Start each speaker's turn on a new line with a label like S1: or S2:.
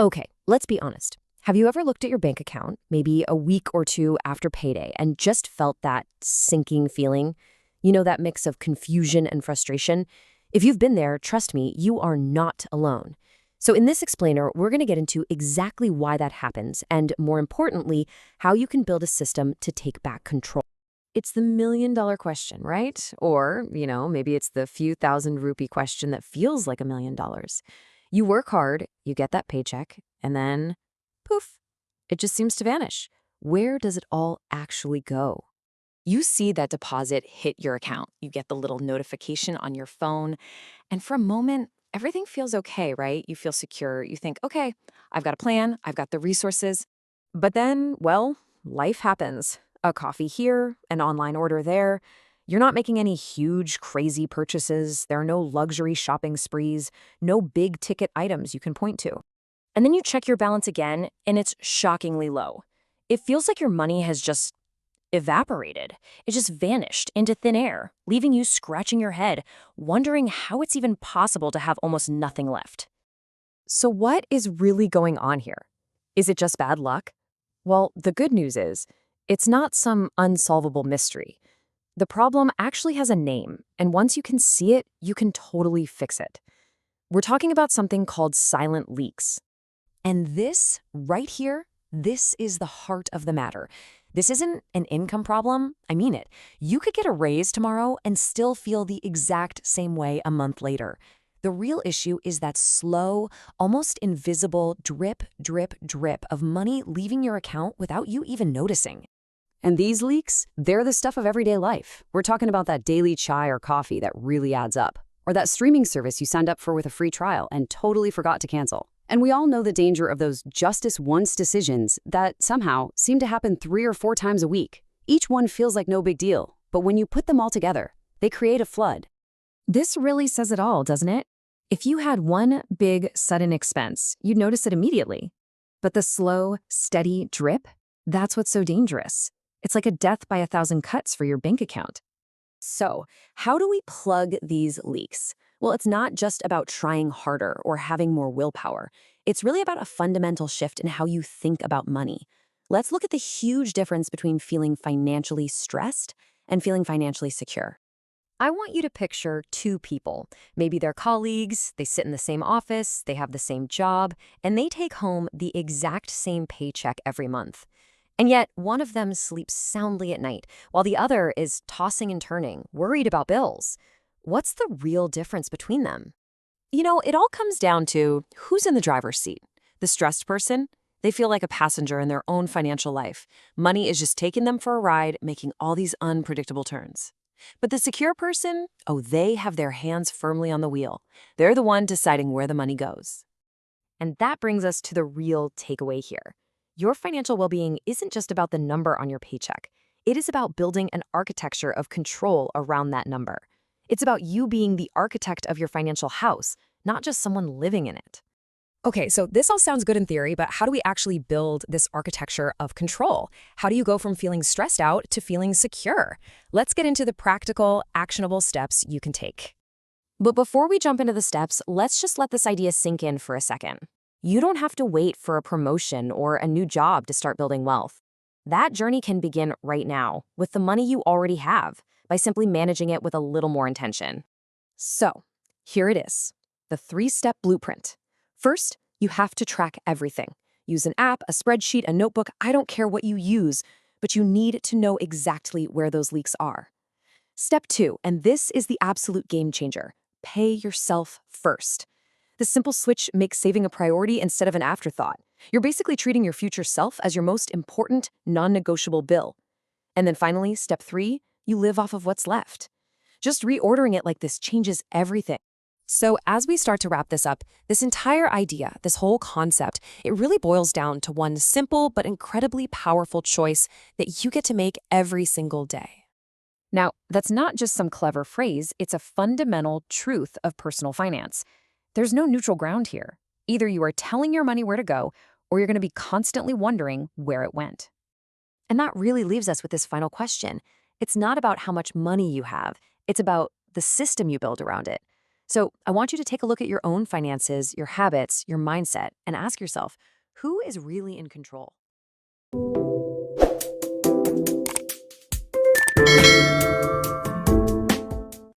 S1: Okay, let's be honest. Have you ever looked at your bank account, maybe a week or two after payday, and just felt that sinking feeling? You know, that mix of confusion and frustration? If you've been there, trust me, you are not alone. So in this explainer, we're going to get into exactly why that happens, and more importantly, how you can build a system to take back control. It's the million-dollar question, right? Or, maybe it's the few thousand rupee question that feels like $1 million. You work hard, you get that paycheck, and then, poof, it just seems to vanish. Where does it all actually go?
S2: You see that deposit hit your account. You get the little notification on your phone. And for a moment, everything feels okay, right? You feel secure. You think, okay, I've got a plan, I've got the resources.
S1: But then, well, life happens. A coffee here, an online order there. You're not making any huge, crazy purchases. There are no luxury shopping sprees, no big ticket items you can point to. And then you check your balance again, and it's shockingly low. It feels like your money has just evaporated. It just vanished into thin air, leaving you scratching your head, wondering how it's even possible to have almost nothing left. So what is really going on here? Is it just bad luck? Well, the good news is, it's not some unsolvable mystery. The problem actually has a name, and once you can see it, you can totally fix it. We're talking about something called silent leaks. And this, right here, this is the heart of the matter. This isn't an income problem. I mean it. You could get a raise tomorrow and still feel the exact same way a month later. The real issue is that slow, almost invisible drip, drip, drip of money leaving your account without you even noticing. And these leaks, they're the stuff of everyday life. We're talking about that daily chai or coffee that really adds up, or that streaming service you signed up for with a free trial and totally forgot to cancel. And we all know the danger of those justice once decisions that somehow seem to happen 3 or 4 times a week. Each one feels like no big deal, but when you put them all together, they create a flood. This really says it all, doesn't it? If you had one big, sudden expense, you'd notice it immediately. But the slow, steady drip, that's what's so dangerous. It's like a death by 1,000 cuts for your bank account. So, how do we plug these leaks? Well, it's not just about trying harder or having more willpower. It's really about a fundamental shift in how you think about money. Let's look at the huge difference between feeling financially stressed and feeling financially secure. I want you to picture 2 people. Maybe they're colleagues, they sit in the same office, they have the same job, and they take home the exact same paycheck every month. And yet, one of them sleeps soundly at night, while the other is tossing and turning, worried about bills. What's the real difference between them? It all comes down to who's in the driver's seat. The stressed person? They feel like a passenger in their own financial life. Money is just taking them for a ride, making all these unpredictable turns. But the secure person? Oh, they have their hands firmly on the wheel. They're the one deciding where the money goes. And that brings us to the real takeaway here. Your financial well-being isn't just about the number on your paycheck. It is about building an architecture of control around that number. It's about you being the architect of your financial house, not just someone living in it. Okay, so this all sounds good in theory, but how do we actually build this architecture of control? How do you go from feeling stressed out to feeling secure? Let's get into the practical, actionable steps you can take. But before we jump into the steps, let's just let this idea sink in for a second. You don't have to wait for a promotion or a new job to start building wealth. That journey can begin right now with the money you already have by simply managing it with a little more intention. So, here it is, the 3-step blueprint. First, you have to track everything. Use an app, a spreadsheet, a notebook, I don't care what you use, but you need to know exactly where those leaks are. Step 2, and this is the absolute game changer, pay yourself first. The simple switch makes saving a priority instead of an afterthought. You're basically treating your future self as your most important, non-negotiable bill. And then finally, step 3, you live off of what's left. Just reordering it like this changes everything. So as we start to wrap this up, this entire idea, this whole concept, it really boils down to one simple but incredibly powerful choice that you get to make every single day. Now, that's not just some clever phrase, it's a fundamental truth of personal finance. There's no neutral ground here. Either you are telling your money where to go, or you're going to be constantly wondering where it went. And that really leaves us with this final question. It's not about how much money you have. It's about the system you build around it. So I want you to take a look at your own finances, your habits, your mindset, and ask yourself, who is really in control?